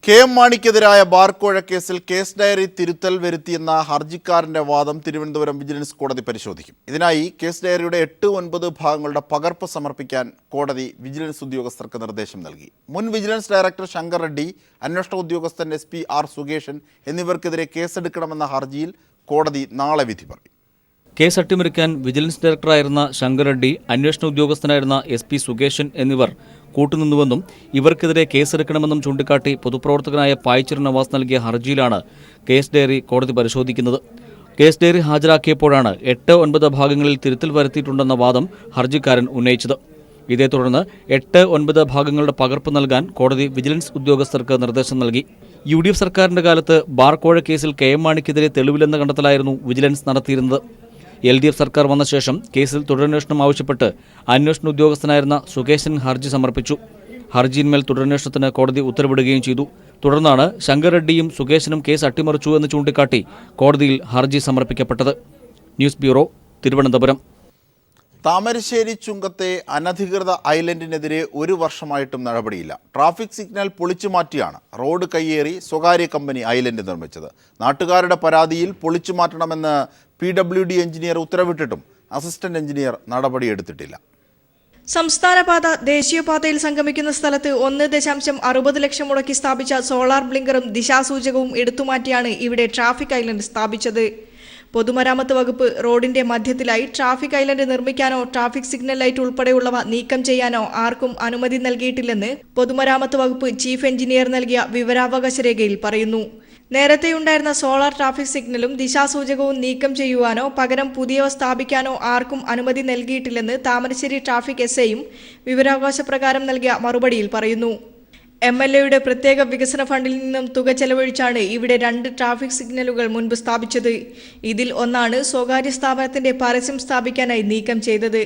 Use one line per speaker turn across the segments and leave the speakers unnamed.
K M. മാണിക്കെതിരായ ബാർക്കോഴ കേസിൽ case diary തിരുത്തൽ വരുത്തിയെന്ന ഹർജിക്കാരന്റെ വാദം തിരുവനന്തപുരം വിജിലൻസ് കോടതി പരിശോധിക്കും. ഇതിനായി കേസ് ഡയറിയുടെ 8-9 ഭാഗങ്ങളുടെ പകർപ്പ് സമർപ്പിക്കാൻ കോടതി വിജിലൻസ് ഉദ്യോഗസ്ഥർക്ക് നിർദ്ദേശം നൽകി. മുൻ വിജിലൻസ് ഡയറക്ടർ ശങ്കർ റെഡ്ഡി, അന്വേഷണ ഉദ്യോഗസ്ഥൻ SP R സുകേഷൻ എന്നിവർക്കെതിരെ കേസെടുക്കണമെന്ന ഹർജിയിൽ കോടതി നാളെ വിധി പറയും.
കേസ് അട്ടിമറിക്കാൻ വിജിലൻസ് ഡയറക്ടറായിരുന്ന ശങ്കർ റെഡ്ഡി, അന്വേഷണ ഉദ്യോഗസ്ഥനായിരുന്ന SP സുകേഷൻ എന്നിവർ കൂട്ടുനിന്നുവെന്നും ഇവർക്കെതിരെ കേസെടുക്കണമെന്നും ചൂണ്ടിക്കാട്ടി പൊതുപ്രവർത്തകനായ പായിച്ചർ നവാസ് നൽകിയ ഹർജിയിലാണ് കേസ് ഡയറി കോടതി പരിശോധിക്കുന്നത്. കേസ് ഡയറി ഹാജരാക്കിയപ്പോഴാണ് 8-9 ഭാഗങ്ങളിൽ തിരുത്തൽ വരുത്തിയിട്ടുണ്ടെന്ന വാദം ഹർജിക്കാരൻ ഉന്നയിച്ചത്. ഇതേ തുടർന്ന് 8-9 ഭാഗങ്ങളുടെ പകർപ്പ് നൽകാൻ കോടതി വിജിലൻസ് ഉദ്യോഗസ്ഥർക്ക് നിർദ്ദേശം നൽകി. UDF സർക്കാരിന്റെ കാലത്ത് ബാർക്കോഴ കേസിൽ കെ.എം. മാണിക്കെതിരെ തെളിവില്ലെന്ന കണ്ടെത്തലായിരുന്നു വിജിലൻസ് നടത്തിയിരുന്നത്. LDF സർക്കാർ വന്ന ശേഷം കേസിൽ തുടരന്വേഷണം ആവശ്യപ്പെട്ട് അന്വേഷണ ഉദ്യോഗസ്ഥനായിരുന്ന സുകേശൻ ഹർജി സമർപ്പിച്ചു. ഹർജിയിന്മേൽ തുടരന്വേഷണത്തിന് കോടതി ഉത്തരവിടുകയും ചെയ്തു. തുടർന്നാണ് ശങ്കർ റെഡ്ഡിയും സുകേശനും കേസ് അട്ടിമറിച്ചു എന്ന് ചൂണ്ടിക്കാട്ടി കോടതിയിൽ ഹർജി സമർപ്പിക്കപ്പെട്ടത്. News bureau, Thiruvananthapuram.
താമരശ്ശേരി ചുങ്കത്തെ അനധികൃത ഐലൻഡിനെതിരെ 1 വർഷമായിട്ടും നടപടിയില്ല. ട്രാഫിക് സിഗ്നൽ പൊളിച്ചുമാറ്റിയാണ് റോഡ് കയ്യേറി സ്വകാര്യ കമ്പനി ഐലൻഡ് നിർമ്മിച്ചത്. നാട്ടുകാരുടെ പരാതിയിൽ പൊളിച്ചുമാറ്റണമെന്ന് PWD എഞ്ചിനീയർ ഉത്തരവിട്ടിട്ടും അസിസ്റ്റന്റ് എഞ്ചിനീയർ നടപടിയെടുത്തിട്ടില്ല.
സംസ്ഥാനപാത ദേശീയപാതയിൽ സംഗമിക്കുന്ന സ്ഥലത്ത് 1.60 ലക്ഷം മുടക്കി സ്ഥാപിച്ച സോളാർ ബ്ലിങ്കറും ദിശാസൂചകവും എടുത്തുമാറ്റിയാണ് ഇവിടെ ട്രാഫിക് ഐലൻഡ് സ്ഥാപിച്ചത്. പൊതുമരാമത്ത് വകുപ്പ് റോഡിന്റെ മധ്യത്തിലായി ട്രാഫിക് ഐലൻഡ് നിർമ്മിക്കാനോ ട്രാഫിക് സിഗ്നൽ ലൈറ്റ് ഉൾപ്പെടെയുള്ളവ നീക്കം ചെയ്യാനോ ആർക്കും അനുമതി നൽകിയിട്ടില്ലെന്ന് പൊതുമരാമത്ത് വകുപ്പ് ചീഫ് എഞ്ചിനീയർ നൽകിയ വിവരാവകാശ രേഖയിൽ പറയുന്നു. നേരത്തെയുണ്ടായിരുന്ന സോളാർ ട്രാഫിക് സിഗ്നലും ദിശാസൂചകവും നീക്കം ചെയ്യുവാനോ പകരം പുതിയവ സ്ഥാപിക്കാനോ ആർക്കും അനുമതി നൽകിയിട്ടില്ലെന്ന് താമരശ്ശേരി ട്രാഫിക് SIയും വിവരാവകാശ പ്രകാരം നൽകിയ മറുപടിയിൽ പറയുന്നു. MLAയുടെ പ്രത്യേക വികസന ഫണ്ടിൽ നിന്നും തുക ചെലവഴിച്ചാണ് ഇവിടെ 2 ട്രാഫിക് സിഗ്നലുകൾ മുൻപ് സ്ഥാപിച്ചത്. ഇതിൽ ഒന്നാണ് സ്വകാര്യ സ്ഥാപനത്തിന്റെ പരസ്യം സ്ഥാപിക്കാനായി നീക്കം ചെയ്തത്.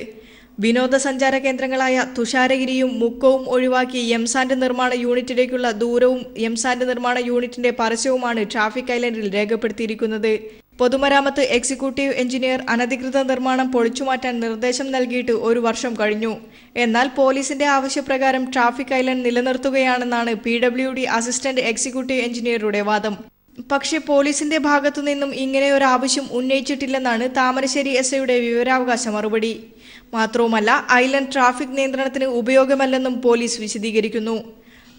വിനോദസഞ്ചാര കേന്ദ്രങ്ങളായ തുഷാരഗിരിയും മുക്കവും ഒഴിവാക്കി എംസാൻഡ് നിർമ്മാണ യൂണിറ്റിലേക്കുള്ള ദൂരവും എംസാൻഡ് നിർമ്മാണ യൂണിറ്റിന്റെ പരസ്യവുമാണ് ട്രാഫിക് ഐലൻഡിൽ രേഖപ്പെടുത്തിയിരിക്കുന്നത്. പൊതുമരാമത്ത് എക്സിക്യൂട്ടീവ് എഞ്ചിനീയർ അനധികൃത നിർമ്മാണം പൊളിച്ചുമാറ്റാൻ നിർദ്ദേശം നൽകിയിട്ട് 1 വർഷം കഴിഞ്ഞു. എന്നാൽ പോലീസിന്റെ ആവശ്യപ്രകാരം ട്രാഫിക് ഐലൻഡ് നിലനിർത്തുകയാണെന്നാണ് PWD അസിസ്റ്റന്റ് എക്സിക്യൂട്ടീവ് എഞ്ചിനീയറുടെ വാദം. പക്ഷേ പോലീസിന്റെ ഭാഗത്തുനിന്നും ഇങ്ങനെയൊരു ആവശ്യം ഉന്നയിച്ചിട്ടില്ലെന്നാണ് താമരശ്ശേരി SIയുടെ വിവരാവകാശ മറുപടി. മാത്രവുമല്ല, ഐലൻഡ് ട്രാഫിക് നിയന്ത്രണത്തിന് ഉപയോഗമല്ലെന്നും പോലീസ് വിശദീകരിക്കുന്നു.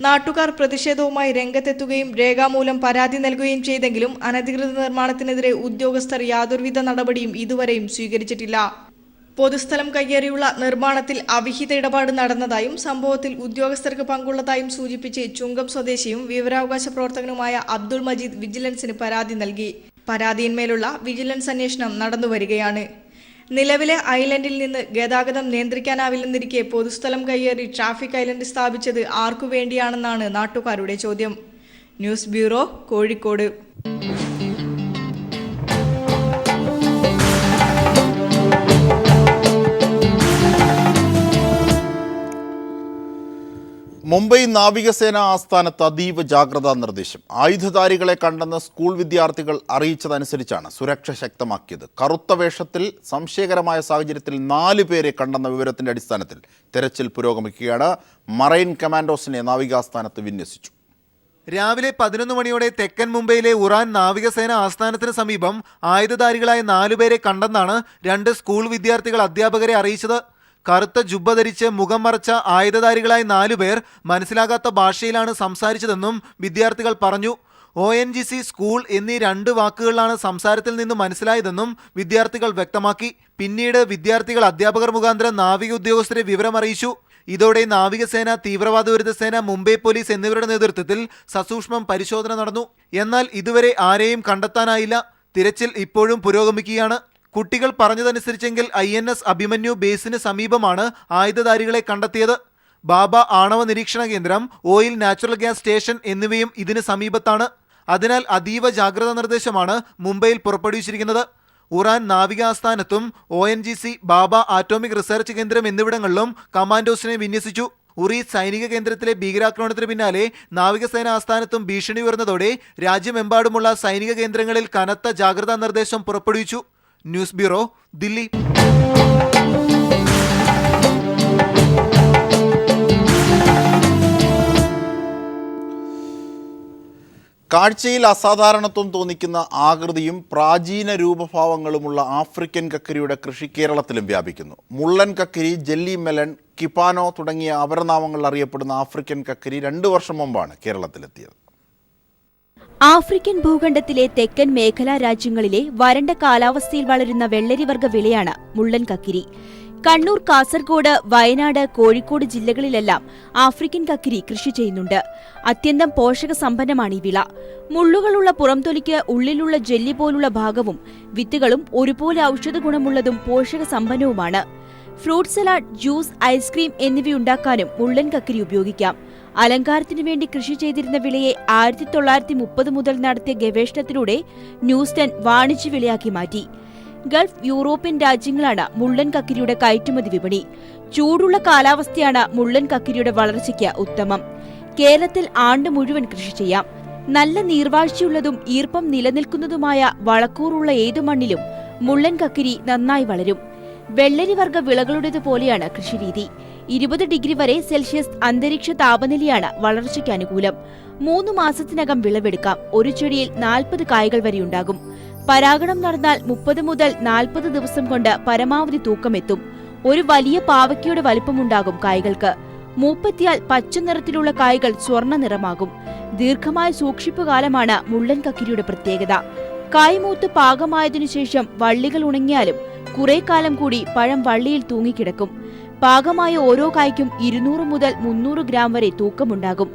നാട്ടുകാർ പ്രതിഷേധവുമായി രംഗത്തെത്തുകയും രേഖാമൂലം പരാതി നൽകുകയും ചെയ്തെങ്കിലും അനധികൃത നിർമ്മാണത്തിനെതിരെ ഉദ്യോഗസ്ഥർ യാതൊരുവിധ നടപടിയും ഇതുവരെയും സ്വീകരിച്ചിട്ടില്ല. പൊതുസ്ഥലം കയ്യേറിയുള്ള നിർമ്മാണത്തിൽ അവിഹിത ഇടപാട് നടന്നതായും സംഭവത്തിൽ ഉദ്യോഗസ്ഥർക്ക് പങ്കുള്ളതായും സൂചിപ്പിച്ച് ചുങ്കം സ്വദേശിയും വിവരാവകാശ പ്രവർത്തകനുമായ അബ്ദുൾ മജീദ് വിജിലൻസിന് പരാതി നൽകി. പരാതിയിന്മേലുള്ള വിജിലൻസ് അന്വേഷണം നടന്നുവരികയാണ്. നിലവിലെ ഐലൻഡിൽ നിന്ന് ഗതാഗതം നിയന്ത്രിക്കാനാവില്ലെന്നിരിക്കെ പൊതുസ്ഥലം കയ്യേറി ട്രാഫിക് ഐലൻഡ് സ്ഥാപിച്ചത് ആർക്കു വേണ്ടിയാണെന്നാണ് നാട്ടുകാരുടെ ചോദ്യം. News bureau, Kozhikode.
മുംബൈ നാവികസേന ആസ്ഥാനത്ത് അതീവ ജാഗ്രതാ നിർദ്ദേശം. ആയുധധാരികളെ കണ്ടെന്ന് സ്കൂൾ വിദ്യാർത്ഥികൾ അറിയിച്ചതനുസരിച്ചാണ് സുരക്ഷ ശക്തമാക്കിയത്. കറുത്ത വേഷത്തിൽ സംശയകരമായ സാഹചര്യത്തിൽ 4 പേരെ കണ്ടെന്ന വിവരത്തിന്റെ അടിസ്ഥാനത്തിൽ തെരച്ചിൽ പുരോഗമിക്കുകയാണ്. മറൈൻ കമാൻഡോസിനെ നാവികാസ്ഥാനത്ത് വിന്യസിച്ചു.
രാവിലെ 11 മണിയോടെ തെക്കൻ മുംബൈയിലെ ഉറാൻ നാവികസേന ആസ്ഥാനത്തിന് സമീപം ആയുധധാരികളായ 4 പേരെ കണ്ടെന്നാണ് 2 സ്കൂൾ വിദ്യാർത്ഥികൾ അധ്യാപകരെ അറിയിച്ചത്. കറുത്ത ജുബ്ബ ധരിച്ച് മുഖം മറച്ച ആയുധധാരികളായ 4 പേർ മനസ്സിലാകാത്ത ഭാഷയിലാണ് സംസാരിച്ചതെന്നും വിദ്യാർത്ഥികൾ പറഞ്ഞു. ONGC, സ്കൂൾ എന്നീ 2 വാക്കുകളിലാണ് സംസാരത്തിൽ നിന്ന് മനസ്സിലായതെന്നും വിദ്യാർത്ഥികൾ വ്യക്തമാക്കി. പിന്നീട് വിദ്യാർത്ഥികൾ അധ്യാപകർ മുഖാന്തരം നാവിക ഉദ്യോഗസ്ഥരെ വിവരമറിയിച്ചു. ഇതോടെ നാവികസേന, തീവ്രവാദ വിരുദ്ധ സേന, മുംബൈ പോലീസ് എന്നിവരുടെ നേതൃത്വത്തിൽ സസൂക്ഷ്മം പരിശോധന നടന്നു. എന്നാൽ ഇതുവരെ ആരെയും കണ്ടെത്താനായില്ല. തിരച്ചിൽ ഇപ്പോഴും പുരോഗമിക്കുകയാണ്. കുട്ടികൾ പറഞ്ഞതനുസരിച്ചെങ്കിൽ INS അഭിമന്യു ബേസിന് സമീപമാണ് ആയുധധാരികളെ കണ്ടെത്തിയത്. ബാബ ആണവ നിരീക്ഷണ കേന്ദ്രം, ഓയിൽ നാച്ചുറൽ ഗ്യാസ് സ്റ്റേഷൻ എന്നിവയും ഇതിന് സമീപത്താണ്. അതിനാൽ അതീവ ജാഗ്രതാ നിർദ്ദേശമാണ് മുംബൈയിൽ പുറപ്പെടുവിച്ചിരിക്കുന്നത്. ഉറാൻ നാവിക ആസ്ഥാനത്തും ONGC, ബാബ ആറ്റോമിക് റിസർച്ച് കേന്ദ്രം എന്നിവിടങ്ങളിലും കമാൻഡോസിനെ വിന്യസിച്ചു. ഉറി സൈനിക കേന്ദ്രത്തിലെ ഭീകരാക്രമണത്തിന് പിന്നാലെ നാവികസേന ആസ്ഥാനത്തും ഭീഷണി ഉയർന്നതോടെ രാജ്യമെമ്പാടുമുള്ള സൈനിക കേന്ദ്രങ്ങളിൽ കനത്ത ജാഗ്രതാ നിർദ്ദേശം പുറപ്പെടുവിച്ചു. News bureau, Delhi.
കാഴ്ചയിൽ അസാധാരണത്വം തോന്നിക്കുന്ന ആകൃതിയും പ്രാചീന രൂപഭാവങ്ങളുമുള്ള ആഫ്രിക്കൻ കക്കരിയുടെ കൃഷി കേരളത്തിലും വ്യാപിക്കുന്നു. മുള്ളൻ കക്കരി, ജെല്ലി മെലൺ, കിപ്പാനോ തുടങ്ങിയ അപരനാമങ്ങളിൽ അറിയപ്പെടുന്ന ആഫ്രിക്കൻ കക്കരി 2 വർഷം മുമ്പാണ് കേരളത്തിലെത്തിയത്.
ആഫ്രിക്കൻ ഭൂഖണ്ഡത്തിലെ തെക്കൻ മേഖലാ രാജ്യങ്ങളിലെ വരണ്ട കാലാവസ്ഥയിൽ വളരുന്ന വെള്ളരിവർഗ വിളയാണ് മുള്ളൻ കക്കിരി. കണ്ണൂർ, കാസർഗോഡ്, വയനാട്, കോഴിക്കോട് ജില്ലകളിലെല്ലാം ആഫ്രിക്കൻ കക്കിരി കൃഷി ചെയ്യുന്നുണ്ട്. അത്യന്തം പോഷക സമ്പന്നമാണ് ഈ വിള. മുള്ളുകളുള്ള പുറംതൊലിക്ക് ഉള്ളിലുള്ള ജെല്ലി പോലുള്ള ഭാഗവും വിത്തുകളും ഒരുപോലെ ഔഷധ ഗുണമുള്ളതും പോഷക സമ്പന്നവുമാണ്. ഫ്രൂട്ട് സലാഡ്, ജ്യൂസ്, ഐസ്ക്രീം എന്നിവയുണ്ടാക്കാനും മുള്ളൻ കക്കിരി ഉപയോഗിക്കാം. അലങ്കാരത്തിനു വേണ്ടി കൃഷി ചെയ്തിരുന്ന വിളയെ 1930 മുതൽ നടത്തിയ ഗവേഷണത്തിലൂടെ ന്യൂസ്റ്റൺ വാണിജ്യ വിളയാക്കി മാറ്റി. ഗൾഫ്, യൂറോപ്യൻ രാജ്യങ്ങളാണ് മുള്ളൻ കക്കിരിയുടെ കയറ്റുമതി വിപണി. ചൂടുള്ള കാലാവസ്ഥയാണ് മുള്ളൻ കക്കിരിയുടെ വളർച്ചയ്ക്ക് ഉത്തമം. കേരളത്തിൽ ആണ്ട് മുഴുവൻ കൃഷി ചെയ്യാം. നല്ല നീർവാഴ്ചയുള്ളതും ഈർപ്പം നിലനിൽക്കുന്നതുമായ വളക്കൂറുള്ള ഏതു മണ്ണിലും മുള്ളൻ കക്കിരി നന്നായി വളരും. വെള്ളരിവർഗ വിളകളുടേതുപോലെയാണ് കൃഷിരീതി. 20 ഡിഗ്രി വരെ സെൽഷ്യസ് അന്തരീക്ഷ താപനിലയാണ് വളർച്ചയ്ക്ക് അനുകൂലം. 3 മാസത്തിനകം വിളവെടുക്കാം. ഒരു ചെടിയിൽ 40 കായ്കൾ വരെയുണ്ടാകും. പരാഗണം നടന്നാൽ 30 മുതൽ 40 ദിവസം കൊണ്ട് പരമാവധി തൂക്കമെത്തും. ഒരു വലിയ പാവയ്ക്കയുടെ വലിപ്പമുണ്ടാകും കായ്കൾക്ക്. മൂപ്പെത്തിയാൽ പച്ച നിറത്തിലുള്ള കായ്കൾ സ്വർണ്ണ നിറമാകും. ദീർഘമായ സൂക്ഷിപ്പുകാലമാണ് മുള്ളൻ കക്കിരിയുടെ പ്രത്യേകത. കായ്മൂത്ത് പാകമായതിനുശേഷം വള്ളികൾ ഉണങ്ങിയാലും കുറെ കാലം കൂടി പഴം വള്ളിയിൽ തൂങ്ങിക്കിടക്കും. പാകമായ ഓരോ കായ്ക്കും 200 മുതൽ 300 ഗ്രാം വരെ തൂക്കമുണ്ടാകും.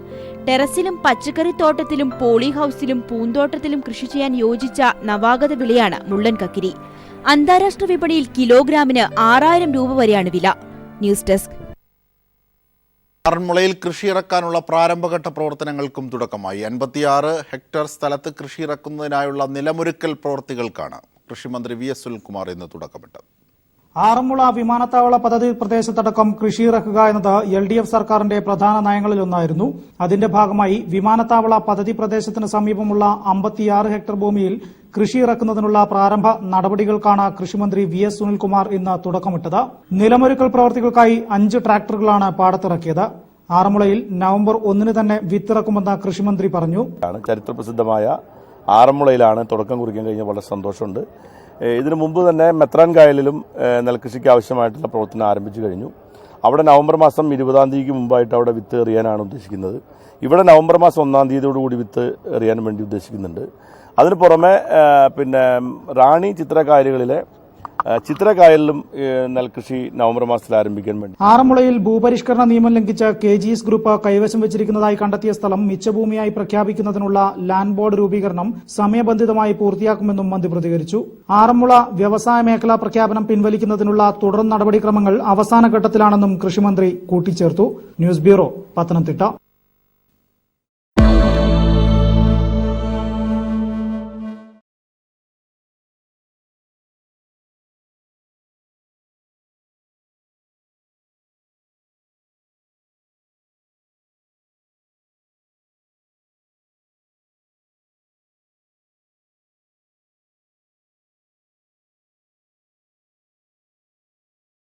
ടെറസിലും പച്ചക്കറിത്തോട്ടത്തിലും പോളി ഹൌസിലും പൂന്തോട്ടത്തിലും കൃഷി ചെയ്യാൻ യോജിച്ച നവാഗത വിളയാണ് മുള്ളൻ കക്കിരി. അന്താരാഷ്ട്ര വിപണിയിൽ കിലോഗ്രാമിന് 6000 രൂപ വരെയാണ് വില. News desk.
ആറന്മുളയിൽ കൃഷിയിറക്കാനുള്ള പ്രാരംഭഘട്ട പ്രവർത്തനങ്ങൾക്കും തുടക്കമായി. 56 ഹെക്ടർ സ്ഥലത്ത് കൃഷിയിറക്കുന്നതിനായുള്ള നിലമൊരുക്കൽ പ്രവൃത്തികൾക്കാണ് കൃഷിമന്ത്രി വി എസ് സുനിൽകുമാർ ഇന്ന് തുടക്കമിട്ടത്.
ആറന്മുള വിമാനത്താവള പദ്ധതി പ്രദേശത്തടക്കം കൃഷിയിറക്കുക എന്നത് LDF സർക്കാരിന്റെ പ്രധാന നയങ്ങളിലൊന്നായിരുന്നു. അതിന്റെ ഭാഗമായി വിമാനത്താവള പദ്ധതി പ്രദേശത്തിന് സമീപമുള്ള 56 ഹെക്ടർ ഭൂമിയിൽ കൃഷിയിറക്കുന്നതിനുള്ള പ്രാരംഭ നടപടികൾക്കാണ് കൃഷിമന്ത്രി വി എസ് സുനിൽകുമാർ ഇന്ന് തുടക്കമിട്ടത്. നിലമൊരുക്കൽ പ്രവർത്തികൾക്കായി 5 ട്രാക്ടറുകളാണ് പാടത്തിറക്കിയത്. ആറന്മുളയിൽ നവംബർ 1 തന്നെ വിത്തിറക്കുമെന്ന് കൃഷിമന്ത്രി പറഞ്ഞു.
ചരിത്രപ്രസിദ്ധമായ ആറന്മുളയിലാണ് തുടക്കം കുറിക്കാൻ കഴിഞ്ഞ വളരെ സന്തോഷമുണ്ട്. ഇതിനു മുമ്പ് തന്നെ മെത്രാൻ കായലിലും നെൽകൃഷിക്ക് ആവശ്യമായിട്ടുള്ള പ്രവർത്തനം ആരംഭിച്ചു കഴിഞ്ഞു. അവിടെ നവംബർ മാസം 20-ാം തീയതിക്ക് മുമ്പായിട്ട് അവിടെ വിത്ത് എറിയാനാണ് ഉദ്ദേശിക്കുന്നത്. ഇവിടെ നവംബർ മാസം 1-ാം തീയതിയോടുകൂടി വിത്ത് എറിയാൻ വേണ്ടി ഉദ്ദേശിക്കുന്നുണ്ട്. അതിന് പുറമെ റാണി ചിത്രകായലുകളിലെ ചിത്രകായലിലും നെൽകൃഷി നവംബർ മാസത്തിൽ ആരംഭിക്കാൻ വേണ്ടി.
ആറന്മുളയിൽ ഭൂപരിഷ്കരണ നിയമം ലംഘിച്ച് KGS ഗ്രൂപ്പ് കൈവശം വെച്ചിരിക്കുന്നതായി കണ്ടെത്തിയ സ്ഥലം മിച്ചഭൂമിയായി പ്രഖ്യാപിക്കുന്നതിനുള്ള ലാൻഡ് ബോർഡ് രൂപീകരണം സമയബന്ധിതമായി പൂർത്തിയാക്കുമെന്നും മന്ത്രി പ്രതികരിച്ചു. ആറന്മുള വ്യവസായ മേഖലാ പ്രഖ്യാപനം പിൻവലിക്കുന്നതിനുള്ള തുടർ നടപടിക്രമങ്ങൾ അവസാന ഘട്ടത്തിലാണെന്നും കൃഷിമന്ത്രി കൂട്ടിച്ചേർത്തു. News bureau, Pathanamthitta.